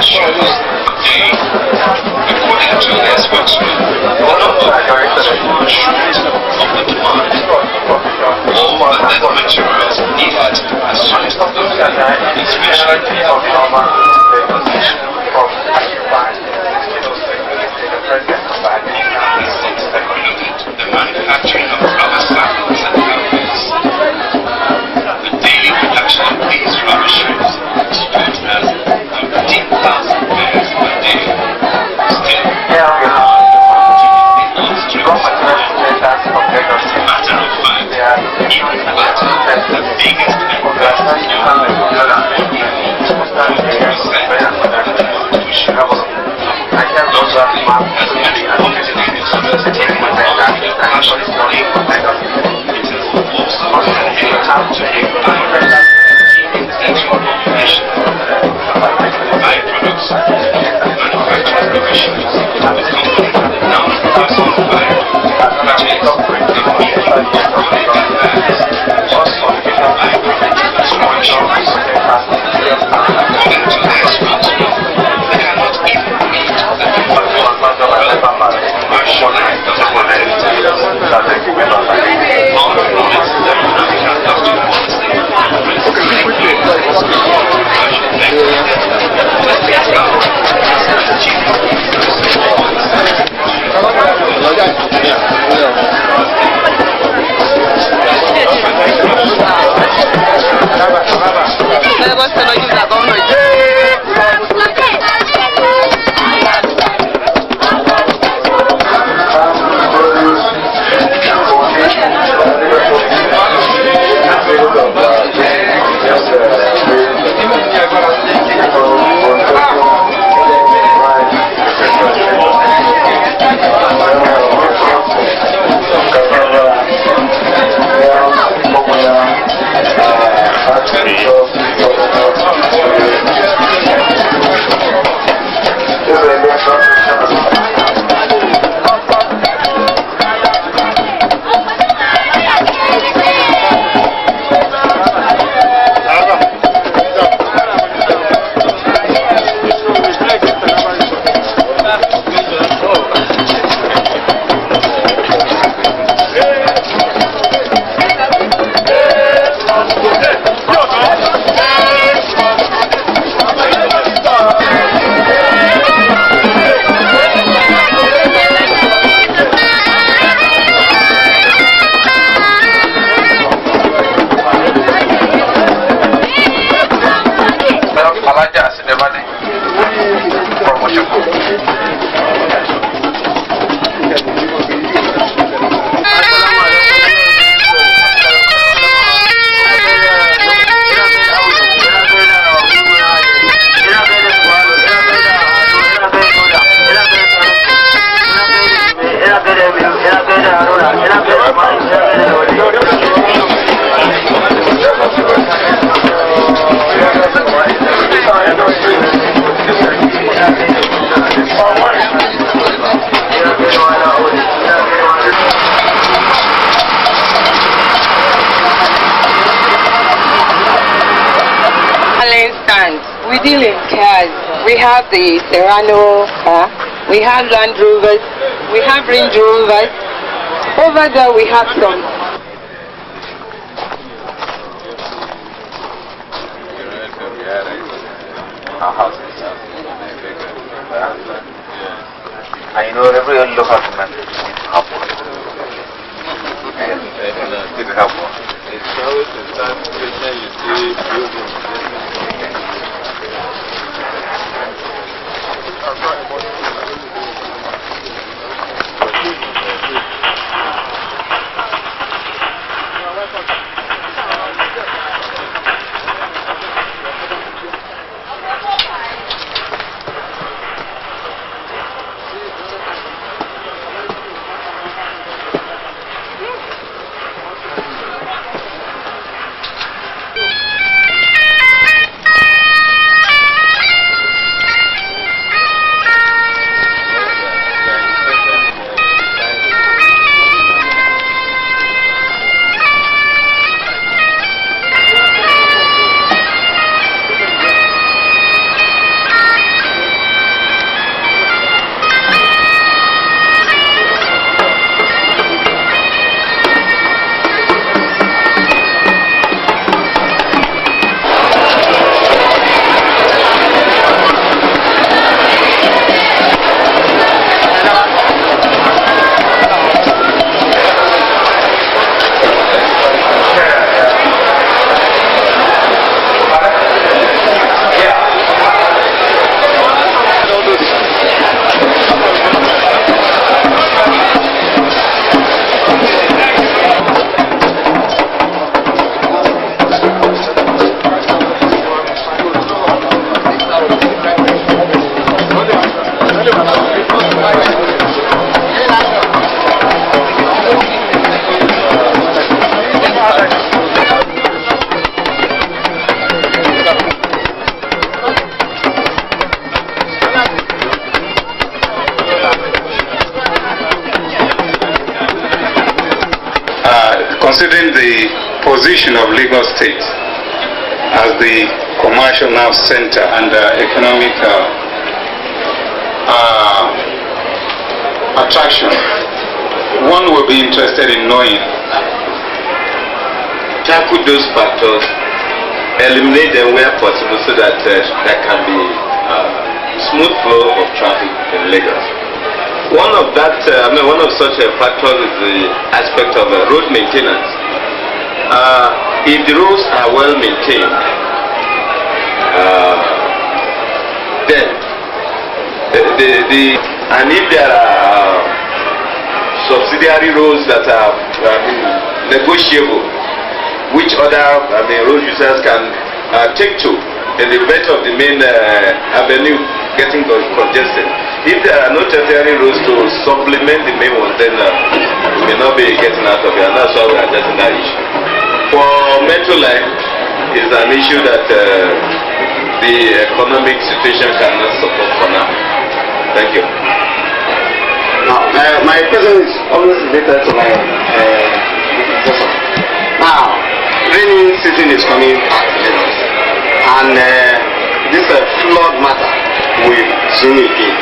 shows today, according to their spokesman, the number of products will short of the demand. All the leather materials needed as soon as the especially the manufacturing of rubber saddles and helmets. The daily production of these rubber shoes stood at 15,000 pairs per day. Still, as a matter of fact, even the biggest empire in We deal in cars. We have the Serrano car, we have Land Rovers, we have Range Rovers. Over there we have some. I know every local government is helpful. It's helpful. It's always the time you see buildings. considering the position of Lagos State as the commercial nerve center and economic attraction, one will be interested in knowing, tackle those factors, eliminate them where possible so that there can be smooth flow of traffic in Lagos. One of such factors is the aspect of road maintenance. If the roads are well maintained, then and if there are subsidiary roads that are negotiable, which other road users can take to in the event of the main avenue getting congested. If there are no tertiary roads to supplement the main one, then we may not be getting out of it, and that's why we are addressing that issue. For Metro Line, is an issue that the economic situation cannot support for now. Thank you. Now, my question is always related to my professor. Now, rainy season is coming at Lagos, and this flood matter will soon again.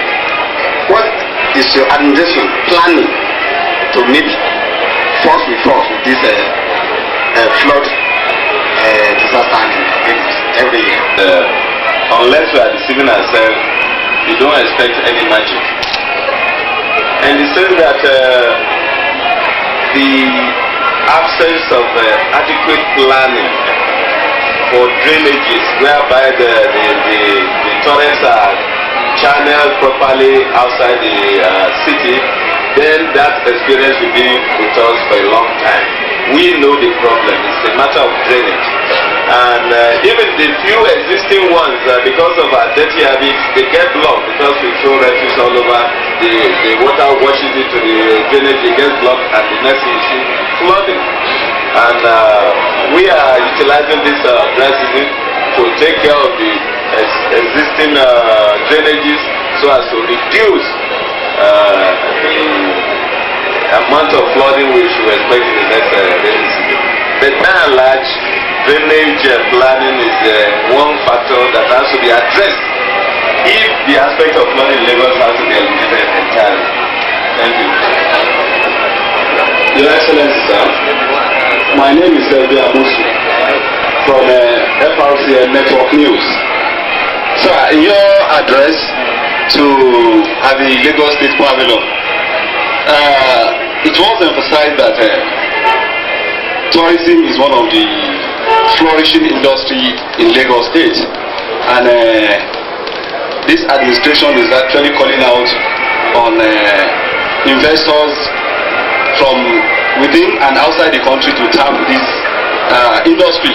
What is your administration planning to meet force with this flood disaster every year? Unless we are deceiving ourselves, we don't expect any magic. And the sense that the absence of adequate planning for drainages, whereby the torrents are channeled properly outside the city, then that experience will be with us for a long time. We know the problem. It's a matter of drainage. And even the few existing ones, because of our dirty habits, they get blocked because we throw refuse all over. The water washes into the drainage, it gets blocked, and the next thing you see, flooding. And we are utilizing this dry season to take care of the existing drainages so as to reduce the amount of flooding we should expect in the next rainy season. But by and large, drainage planning is one factor that has to be addressed if the aspect of flooding in Lagos has to be eliminated entirely. Thank you. Your Excellency, sir, my name is Osun from FRCN Network News. Sir, in your address to the Lagos State Pavilion, it was emphasized that tourism is one of the flourishing industry in Lagos State, and this administration is actually calling out on investors from within and outside the country to tap this industry.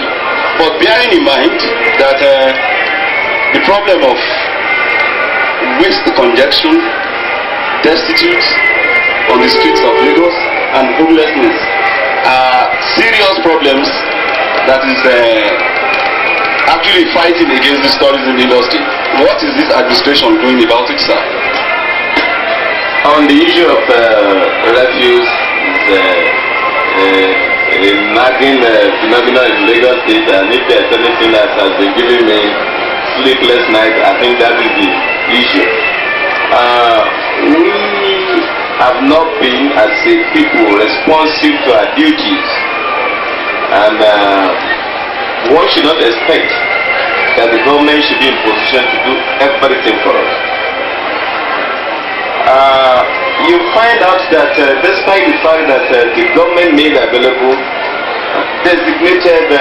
But bearing in mind that the problem of waste congestion, destitute on the streets of Lagos, and homelessness are serious problems that is actually fighting against this tourism industry. What is this administration doing about it, sir? On the issue of refuse, a nagging phenomenon in Lagos State, and if there's anything that has been giving me sleepless night, I think that is the issue. We have not been, as a people, responsive to our duties, and one should not expect that the government should be in position to do everything for us. You find out that despite the fact that the government made available designated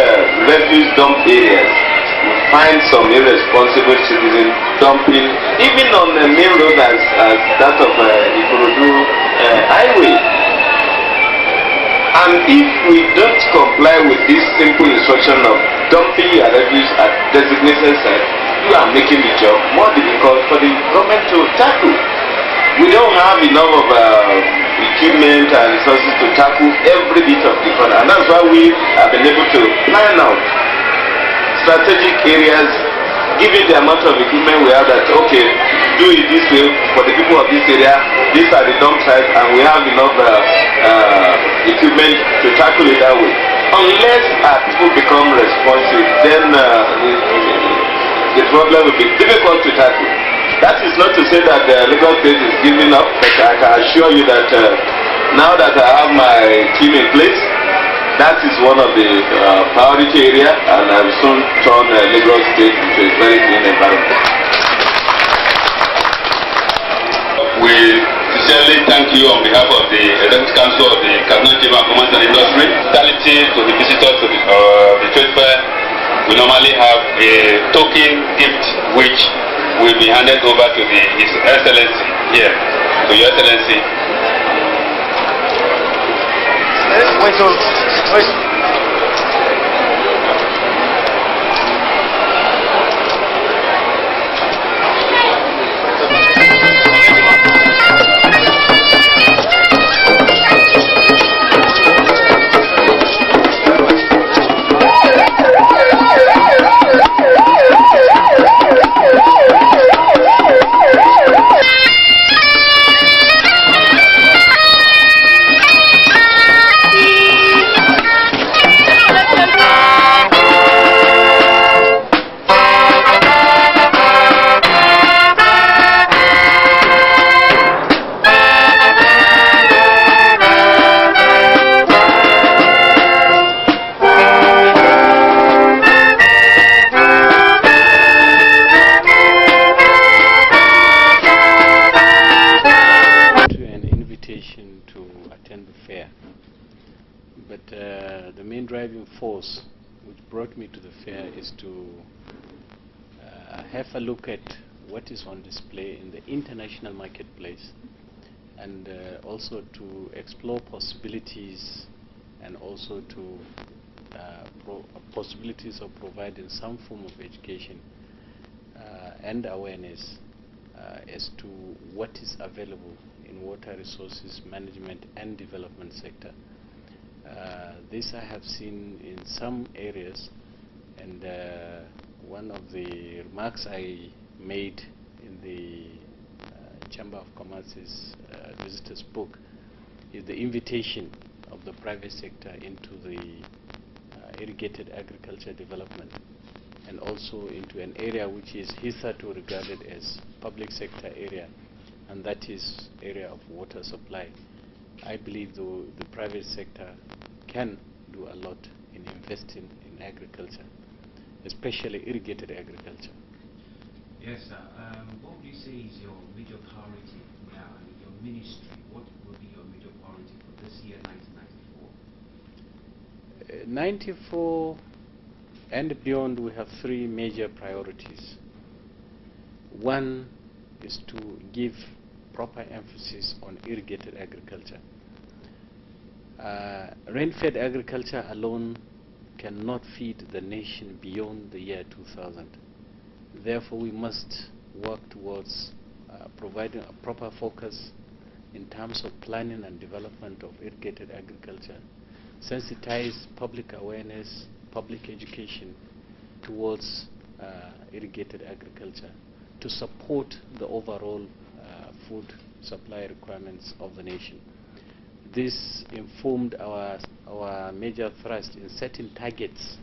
refuse dump areas, we find some irresponsible citizens dumping even on the main road as that of Ikorodu highway. And if we don't comply with this simple instruction of dumping your refuse at designated sites, you are making the job more difficult for the government to tackle. We don't have enough of equipment and resources to tackle every bit of the corner, and that's why we have been able to plan out strategic areas, given the amount of equipment we have, that okay, do it this way for the people of this area. These are the dump sites, and we have enough equipment to tackle it that way. Unless our people become responsive, then the problem will be difficult to tackle. That is not to say that Lagos State is giving up, but I can assure you that now that I have my team in place, that is one of the priority area, and I will soon turn Lagos State into a very clean environment. We sincerely thank you on behalf of the Executive Council of the Kaduna Chamber of Commerce and Industry. Hospitality to the visitors to the trade fair. We normally have a token gift which will be handed over to His Excellency here, to Your Excellency. Wait. But the main driving force which brought me to the fair is to have a look at what is on display in the international marketplace, and also to explore possibilities, and also to possibilities of providing some form of education and awareness as to what is available in water resources management and development sector. This I have seen in some areas, and one of the remarks I made in the Chamber of Commerce's visitors book is the invitation of the private sector into the irrigated agriculture development, and also into an area which is hitherto regarded as public sector area, and that is area of water supply. I believe the private sector can do a lot in investing in agriculture, especially irrigated agriculture. Yes, sir. What would you say is your major priority now? I mean, your ministry, what will be your major priority for this year, 1994? 94 and beyond, we have three major priorities. One is to give proper emphasis on irrigated agriculture. Rain-fed agriculture alone cannot feed the nation beyond the year 2000. Therefore, we must work towards providing a proper focus in terms of planning and development of irrigated agriculture, sensitize public awareness, public education towards irrigated agriculture to support the overall food supply requirements of the nation. This informed our major thrust in setting targets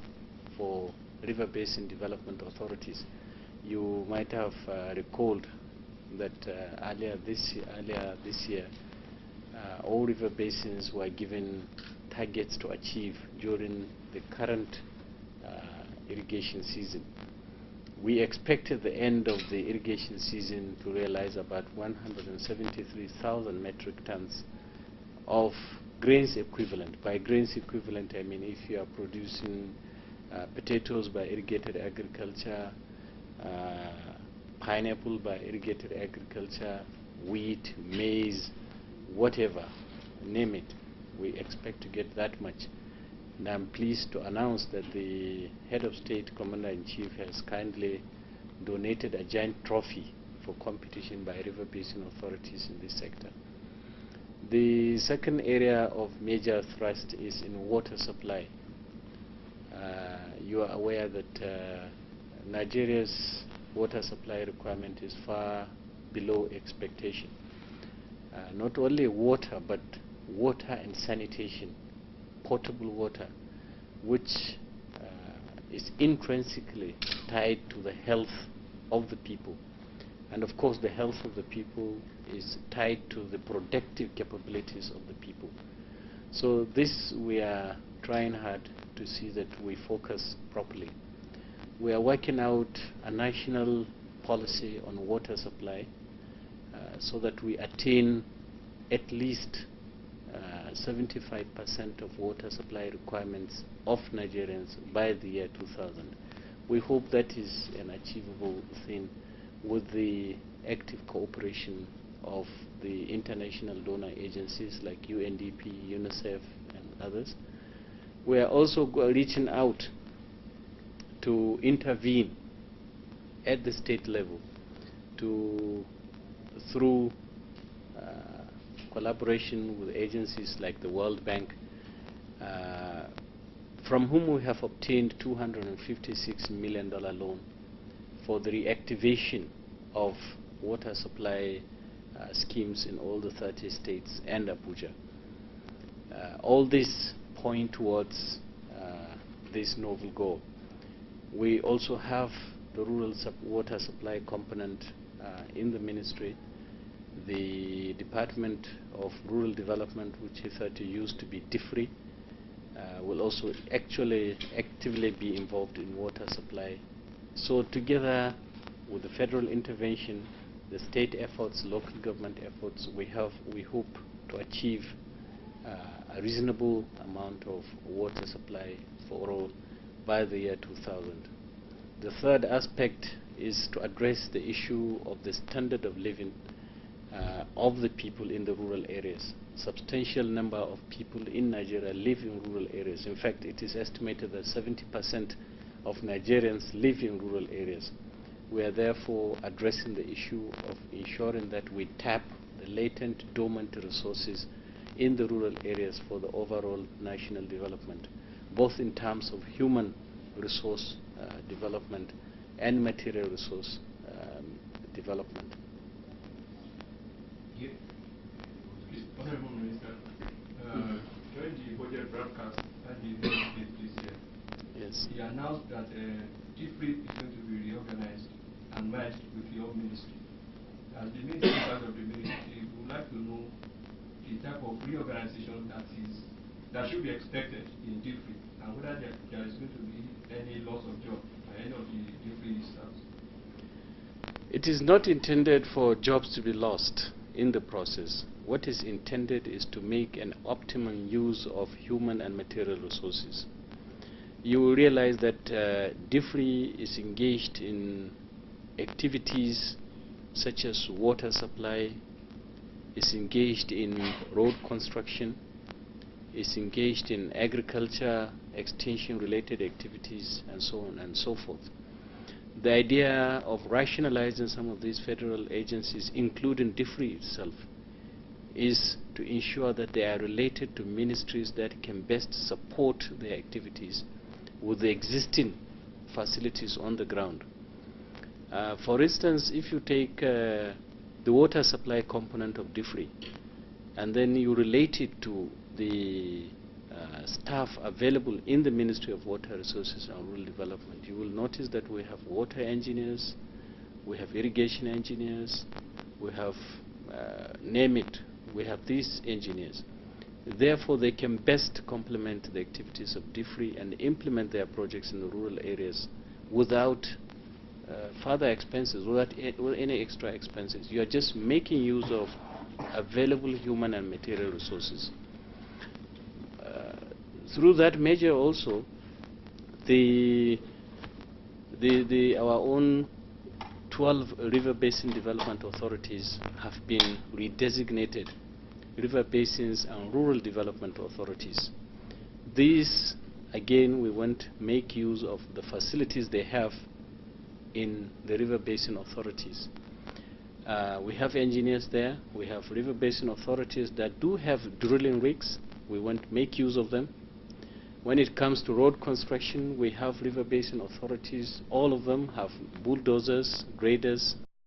for river basin development authorities. You might have recalled that earlier this year, all river basins were given targets to achieve during the current irrigation season. We expected the end of the irrigation season to realize about 173,000 metric tons of grains equivalent. By grains equivalent, I mean if you are producing potatoes by irrigated agriculture, pineapple by irrigated agriculture, wheat, maize, whatever, name it, we expect to get that much. And I'm pleased to announce that the head of state, Commander-in-Chief, has kindly donated a giant trophy for competition by river basin authorities in this sector. The second area of major thrust is in water supply. You are aware that Nigeria's water supply requirement is far below expectation. Not only water, but water and sanitation, potable water, which is intrinsically tied to the health of the people. And of course, the health of the people is tied to the productive capabilities of the people. So this we are trying hard to see that we focus properly. We are working out a national policy on water supply so that we attain at least 75% of water supply requirements of Nigerians by the year 2000. We hope that is an achievable thing with the active cooperation of the international donor agencies like UNDP, UNICEF and others. We are also reaching out to intervene at the state level through collaboration with agencies like the World Bank, from whom we have obtained $256 million loan for the reactivation of water supply schemes in all the 30 states and Abuja. All this point towards this novel goal. We also have the rural water supply component in the ministry. The Department of Rural Development, which hitherto used to be DIFRI, will also actually actively be involved in water supply. So together with the federal intervention, the state efforts, local government efforts, we hope to achieve a reasonable amount of water supply for all by the year 2000. The third aspect is to address the issue of the standard of living of the people in the rural areas. Substantial number of people in Nigeria live in rural areas. In fact, it is estimated that 70% of Nigerians live in rural areas. We are therefore addressing the issue of ensuring that we tap the latent, dormant resources in the rural areas for the overall national development, both in terms of human resource development and material resource development. Honorable Minister, during the budget broadcast at the State this year, yes, he announced that DIFRI is going to be reorganized and merged with your ministry. As the ministry part of the ministry, we would like to know the type of reorganization that should be expected in DIFRI, and whether there is going to be any loss of job by any of the DIFRI staffs. It is not intended for jobs to be lost in the process. What is intended is to make an optimum use of human and material resources. You will realize that DIFRI is engaged in activities such as water supply, is engaged in road construction, is engaged in agriculture, extension related activities, and so on and so forth. The idea of rationalizing some of these federal agencies, including DIFRI itself, is to ensure that they are related to ministries that can best support their activities with the existing facilities on the ground. For instance, if you take the water supply component of DIFRI and then you relate it to the staff available in the Ministry of Water Resources and Rural Development, you will notice that we have water engineers, we have irrigation engineers, we have, name it, we have these engineers. Therefore, they can best complement the activities of DIFRI and implement their projects in the rural areas without further expenses, without any extra expenses. You are just making use of available human and material resources. Through that measure also, our own 12 river basin development authorities have been redesignated river basins and rural development authorities. These, again, we want to make use of the facilities they have in the river basin authorities. We have engineers there, we have river basin authorities that do have drilling rigs. We want to make use of them. When it comes to road construction, we have river basin authorities. All of them have bulldozers, graders,